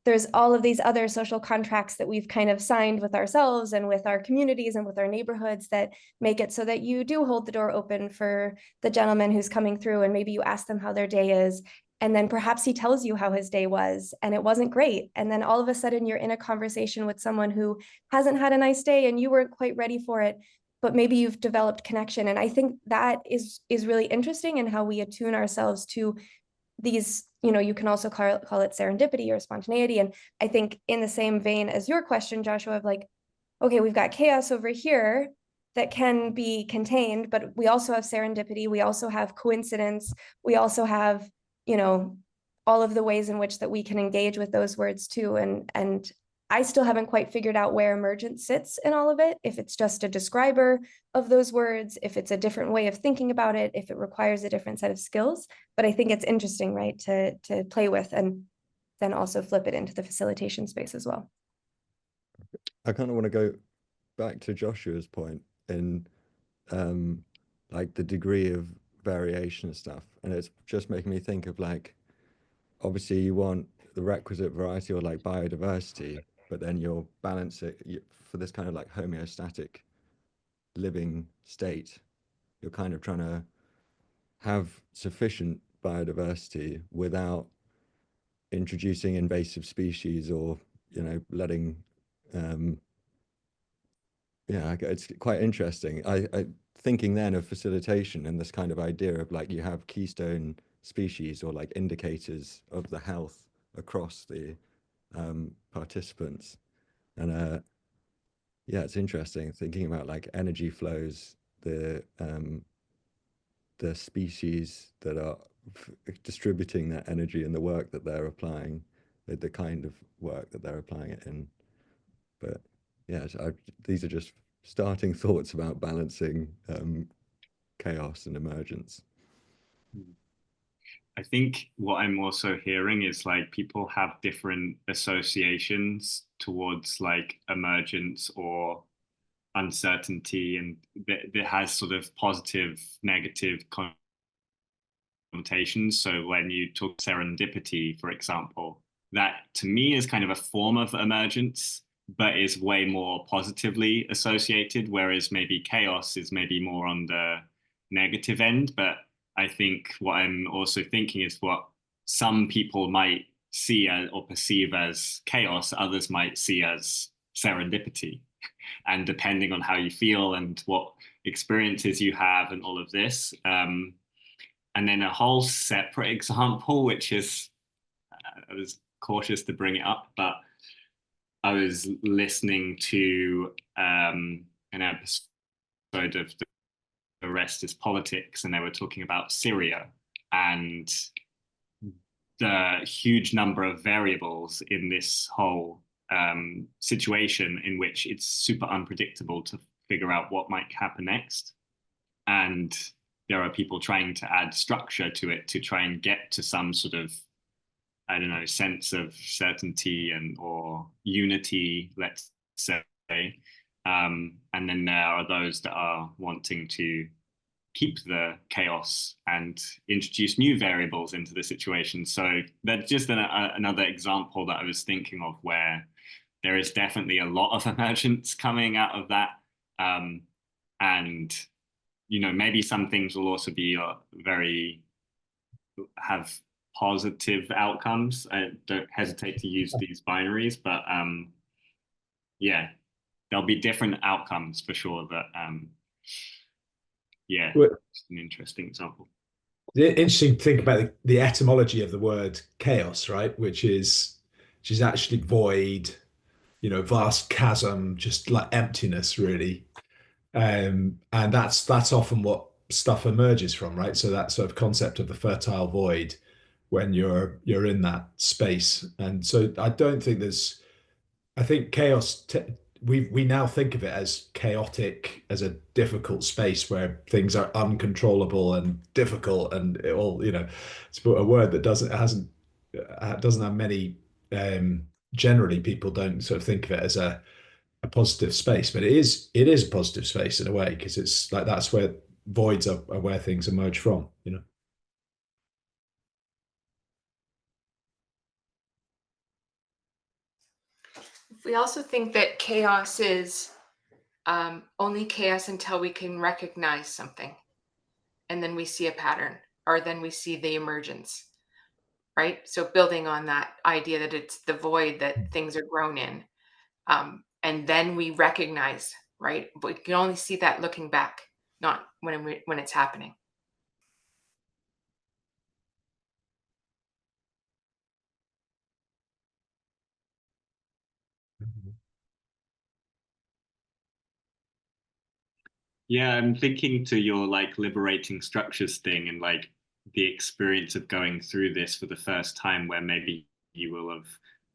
there's all of these other social contracts that we've kind of signed with ourselves and with our communities and with our neighborhoods that make it so that you do hold the door open for the gentleman who's coming through, and maybe you ask them how their day is, and then perhaps he tells you how his day was and it wasn't great, and then all of a sudden you're in a conversation with someone who hasn't had a nice day and you weren't quite ready for it, but maybe you've developed connection. And I think that is really interesting in how we attune ourselves to these, you know, you can also call it serendipity or spontaneity. And I think in the same vein as your question, Joshua, of like, okay, we've got chaos over here that can be contained, but we also have serendipity. We also have coincidence. We also have, you know, all of the ways in which that we can engage with those words too. And I still haven't quite figured out where emergence sits in all of it, if it's just a describer of those words, if it's a different way of thinking about it, if it requires a different set of skills. But I think it's interesting, right, to play with and then also flip it into the facilitation space as well. I kind of want to go back to Joshua's point in like the degree of variation and stuff. And it's just making me think of like, obviously you want the requisite variety or like biodiversity, but then you're balancing for this kind of like homeostatic living state. You're kind of trying to have sufficient biodiversity without introducing invasive species or, you know, letting, yeah, it's quite interesting. I thinking then of facilitation and this kind of idea of like you have keystone species or like indicators of the health across the participants. And yeah, it's interesting thinking about like energy flows, the species that are distributing that energy and the work that they're applying, the kind of work that they're applying it in. But yeah, these are just starting thoughts about balancing chaos and emergence. I think what I'm also hearing is like people have different associations towards like emergence or uncertainty, and that has sort of positive, negative connotations. So when you talk serendipity, for example, that to me is kind of a form of emergence, but is way more positively associated, whereas maybe chaos is maybe more on the negative end. But I think what I'm also thinking is what some people might see as, or perceive as chaos, others might see as serendipity. And depending on how you feel and what experiences you have and all of this. And then a whole separate example, which is, I was cautious to bring it up, but I was listening to an episode of The Rest is Politics, and they were talking about Syria and the huge number of variables in this whole situation in which it's super unpredictable to figure out what might happen next. And there are people trying to add structure to it to try and get to some sort of, I don't know, sense of certainty and or unity, let's say. And then there are those that are wanting to keep the chaos and introduce new variables into the situation. So that's just another example that I was thinking of where there is definitely a lot of emergence coming out of that. And, you know, maybe some things will also be have positive outcomes. I don't hesitate to use these binaries, but yeah, there'll be different outcomes for sure. But yeah, it's an interesting example. Interesting to think about the etymology of the word chaos, right? Which is actually void, you know, vast chasm, just like emptiness, really. And that's often what stuff emerges from, right? So that sort of concept of the fertile void when you're in that space. And so I don't think I think chaos, we now think of it as chaotic, as a difficult space where things are uncontrollable and difficult, and it all, you know, it's a word that doesn't have many, generally people don't sort of think of it as a positive space, but it is a positive space in a way, because it's like that's where voids are where things emerge from, you know. We also think that chaos is only chaos until we can recognize something, and then we see a pattern, or then we see the emergence, right? So building on that idea that it's the void that things are grown in, and then we recognize, right? But we can only see that looking back, not when it's happening. Yeah, I'm thinking to your like liberating structures thing, and like the experience of going through this for the first time, where maybe you will have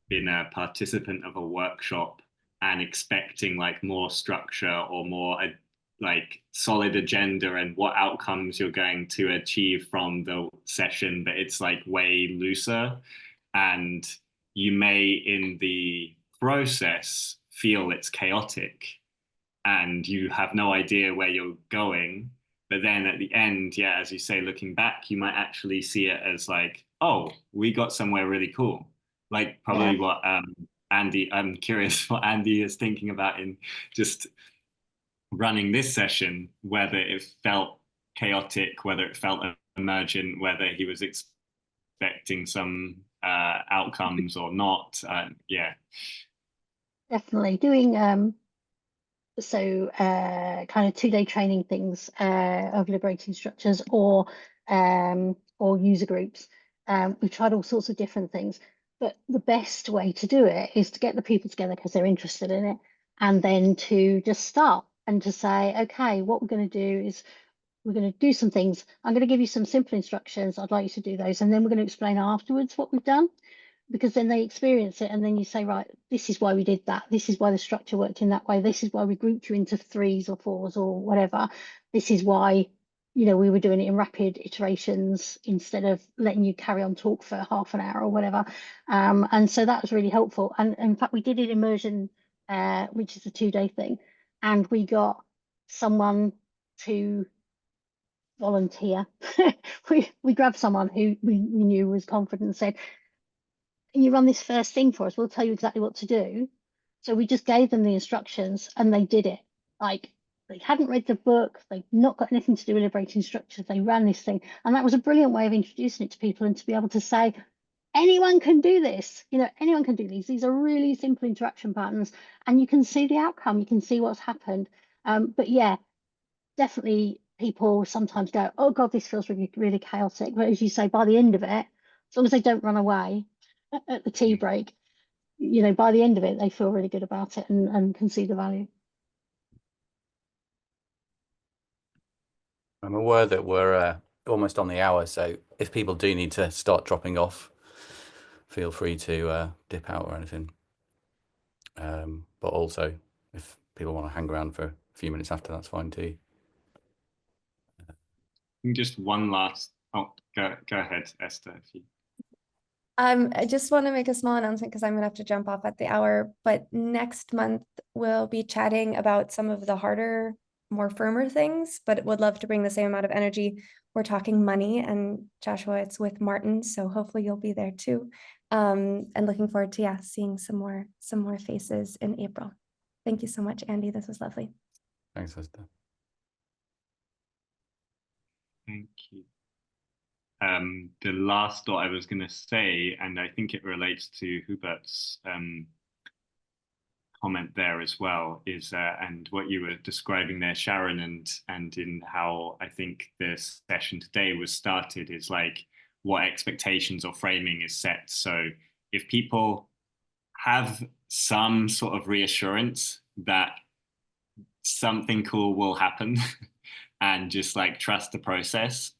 been a participant of a workshop and expecting like more structure or more like solid agenda and what outcomes you're going to achieve from the session, but it's like way looser, and you may in the process feel it's chaotic and you have no idea where you're going. But then at the end, yeah, as you say, looking back, you might actually see it as like, oh, we got somewhere really cool. Like probably what Andy, I'm curious what Andy is thinking about in just running this session, whether it felt chaotic, whether it felt emergent, whether he was expecting some outcomes or not. Yeah. Definitely doing kind of 2-day training things of liberating structures or user groups. We've tried all sorts of different things, but the best way to do it is to get the people together because they're interested in it, and then to just start and to say, okay, what we're going to do is we're going to do some things. I'm going to give you some simple instructions. I'd like you to do those, and then we're going to explain afterwards what we've done, because then they experience it, and then you say, right, this is why we did that. This is why the structure worked in that way. This is why we grouped you into 3s or 4s or whatever. This is why, you know, we were doing it in rapid iterations instead of letting you carry on talk for half an hour or whatever. And so that was really helpful. And in fact, we did it immersion, which is a 2-day thing, and we got someone to volunteer. we grabbed someone who we knew was confident and said, can you run this first thing for us? We'll tell you exactly what to do. So we just gave them the instructions and they did it. Like, they hadn't read the book, they've not got anything to do with liberating structures, they ran this thing. And that was a brilliant way of introducing it to people, and to be able to say, anyone can do this, you know, anyone can do these. These are really simple interaction patterns, and you can see the outcome, you can see what's happened. But yeah, definitely people sometimes go, oh God, this feels really, really chaotic. But as you say, by the end of it, as long as they don't run away at the tea break, you know, by the end of it, they feel really good about it and can see the value. I'm aware that we're almost on the hour, so if people do need to start dropping off, feel free to dip out or anything. But also, if people want to hang around for a few minutes after, that's fine too. Just one last. Oh, go ahead, Esther. If you... I just want to make a small announcement because I'm gonna have to jump off at the hour. But next month we'll be chatting about some of the harder, more firmer things, but would love to bring the same amount of energy. We're talking money, and Joshua, it's with Martin, so hopefully you'll be there too. And looking forward to seeing some more faces in April. Thank you so much, Andy. This was lovely. Thanks, Esther. Thank you. The last thought I was going to say, and I think it relates to Hubert's comment there as well, is and what you were describing there, Sharon, and in how I think this session today was started, is like what expectations or framing is set. So if people have some sort of reassurance that something cool will happen and just like trust the process,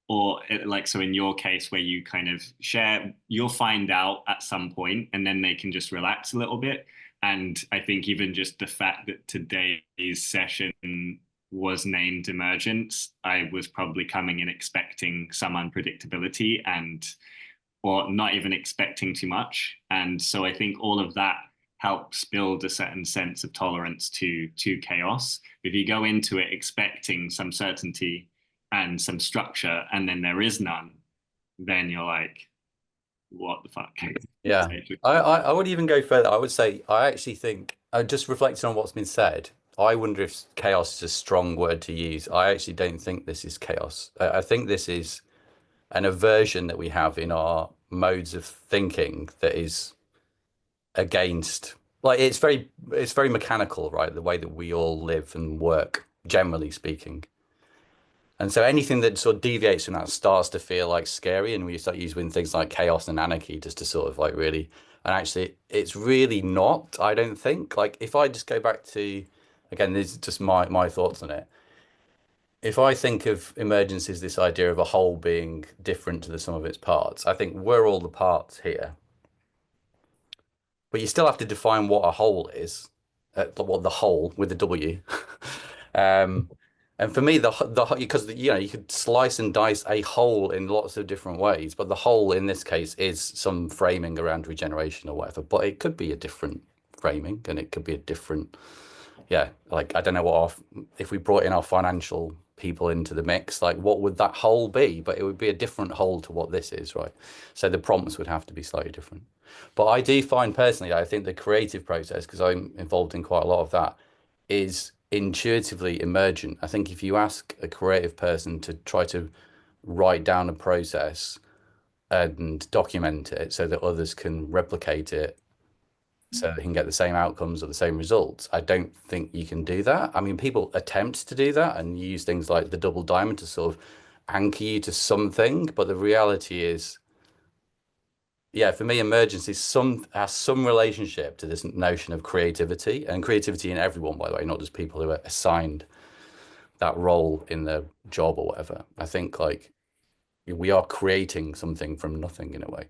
or like, so in your case where you kind of share, you'll find out at some point and then they can just relax a little bit. And I think even just the fact that today's session was named Emergence, I was probably coming in expecting some unpredictability or not even expecting too much. And so I think all of that helps build a certain sense of tolerance to chaos. If you go into it expecting some certainty and some structure, and then there is none, then you're like, what the fuck? Yeah, I would even go further. I would say, I actually think, just reflecting on what's been said, I wonder if chaos is a strong word to use. I actually don't think this is chaos. I think this is an aversion that we have in our modes of thinking that is against, like, it's very mechanical, right? The way that we all live and work, generally speaking. And so anything that sort of deviates from that starts to feel like scary, and we start using things like chaos and anarchy just to sort of like really, and actually it's really not, I don't think. Like, if I just go back to, again, this is just my thoughts on it. if I think of emergence as this idea of a whole being different to the sum of its parts, I think we're all the parts here. But you still have to define what a whole is, what the whole with the W. And for me, because you know you could slice and dice a whole in lots of different ways, but the whole in this case is some framing around regeneration or whatever. But it could be a different framing, and it could be a different, yeah. Like I don't know what if we brought in our financial people into the mix, like what would that whole be? But it would be a different whole to what this is, right? So the prompts would have to be slightly different. But I do find personally, I think the creative process, because I'm involved in quite a lot of that, is intuitively emergent. I think if you ask a creative person to try to write down a process and document it so that others can replicate it, so they can get the same outcomes or the same results, I don't think you can do that. I mean, people attempt to do that and use things like the double diamond to sort of anchor you to something, but the reality is, yeah, for me, emergence has some relationship to this notion of creativity, and creativity in everyone, by the way, not just people who are assigned that role in their job or whatever. I think like we are creating something from nothing in a way.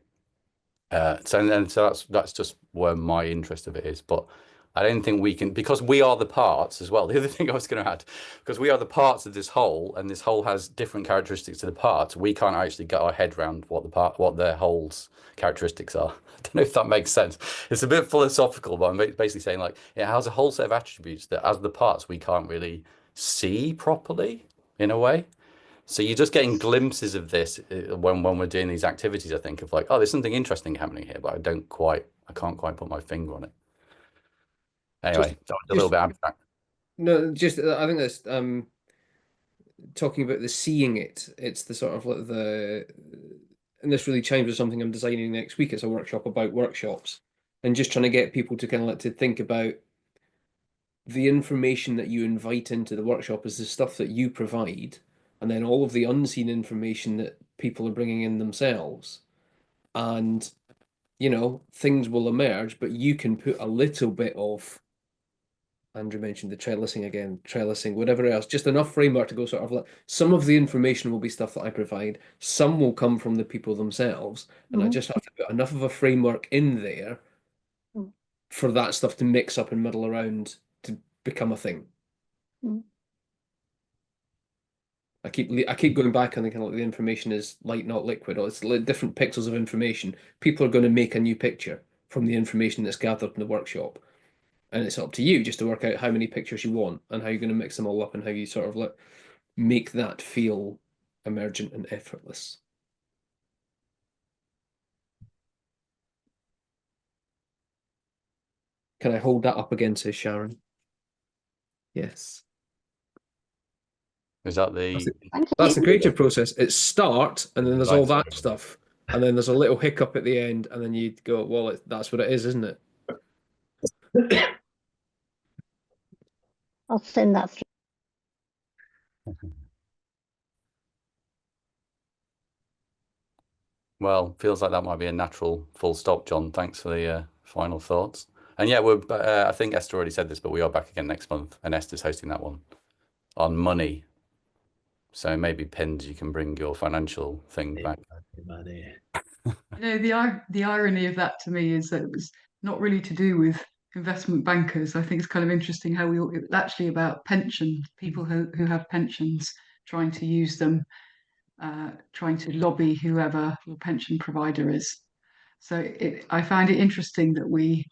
So that's just where my interest of it is. But I don't think we can, because we are the parts as well. The other thing I was going to add, because we are the parts of this whole, and this whole has different characteristics to the parts. We can't actually get our head around what their whole's characteristics are. I don't know if that makes sense. It's a bit philosophical, but I'm basically saying like it has a whole set of attributes that, as the parts, we can't really see properly in a way. So you're just getting glimpses of this when we're doing these activities, I think, of like, oh, there's something interesting happening here, but I can't quite put my finger on it. Anyway, that was a little bit abstract. No, just I think that's talking about the seeing it. It's the sort of like and this really chimes with something I'm designing next week. It's a workshop about workshops, and just trying to get people to kind of like to think about the information that you invite into the workshop is the stuff that you provide, and then all of the unseen information that people are bringing in themselves. And, you know, things will emerge, but you can put a little bit of, Andrew mentioned the trellising again, whatever else, just enough framework to go sort of like, some of the information will be stuff that I provide, some will come from the people themselves, and I just have to put enough of a framework in there for that stuff to mix up and muddle around to become a thing. I keep going back and thinking like the information is light, not liquid, or it's different pixels of information. People are going to make a new picture from the information that's gathered in the workshop, and it's up to you just to work out how many pictures you want and how you're going to mix them all up and how you sort of like make that feel emergent and effortless. Can I hold that up again, says Sharon? Yes. Is that the That's the creative process. It's start, and then there's all that stuff, and then there's a little hiccup at the end, and then you go, well, that's what it is, isn't it? I'll send that through. Well, feels like that might be a natural full stop, John. Thanks for the final thoughts. And yeah, I think Esther already said this, but we are back again next month, and Esther's hosting that one on money. So maybe Pins, you can bring your financial thing back. Money. You know, the irony of that to me is that it was not really to do with investment bankers. I think it's kind of interesting how it's actually about pension, people who have pensions, trying to use them, trying to lobby whoever your pension provider is. So I find it interesting that we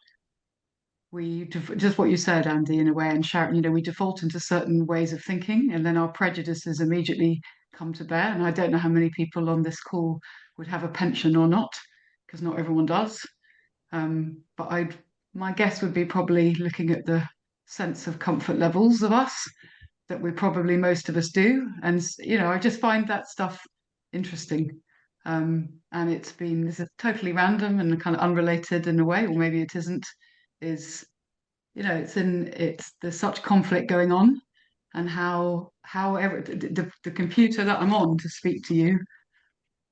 just what you said, Andy, in a way, and Sharon, you know, we default into certain ways of thinking, and then our prejudices immediately come to bear. And I don't know how many people on this call would have a pension or not, because not everyone does. But my guess would be probably looking at the sense of comfort levels of us that most of us do. And, you know, I just find that stuff interesting. And this is totally random and kind of unrelated in a way, or maybe it isn't, is, you know, there's such conflict going on, and however the computer that I'm on to speak to you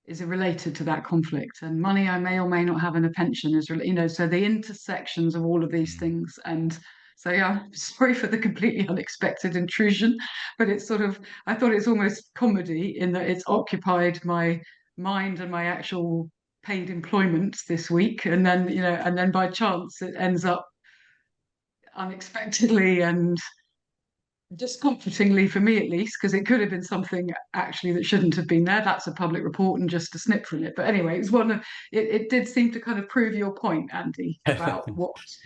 is related to that conflict, and money I may or may not have in a pension is, you know, so the intersections of all of these things, and So yeah, sorry for the completely unexpected intrusion, but it's sort of, I thought it's almost comedy in that it's occupied my mind and my actual paid employment this week, and then and then by chance it ends up unexpectedly and discomfortingly for me at least, because it could have been something actually that shouldn't have been there. That's a public report and just a snip from it. But anyway, it's one of it did seem to kind of prove your point, Andy, about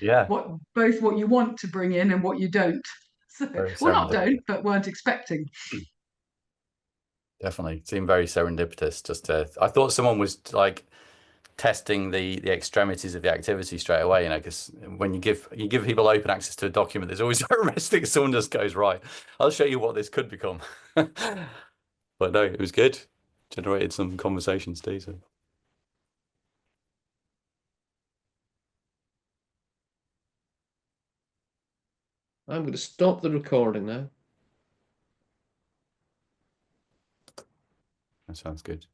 Yeah. both what you want to bring in and what you don't. So, Very well, not serendipitous. don't, but weren't expecting. Definitely seemed very serendipitous. I thought someone was like testing the extremities of the activity straight away, because when you give people open access to a document, there's always a risk that someone just goes, right, I'll show you what this could become. But no, it was good. Generated some conversations too. So. I'm going to stop the recording now. That sounds good.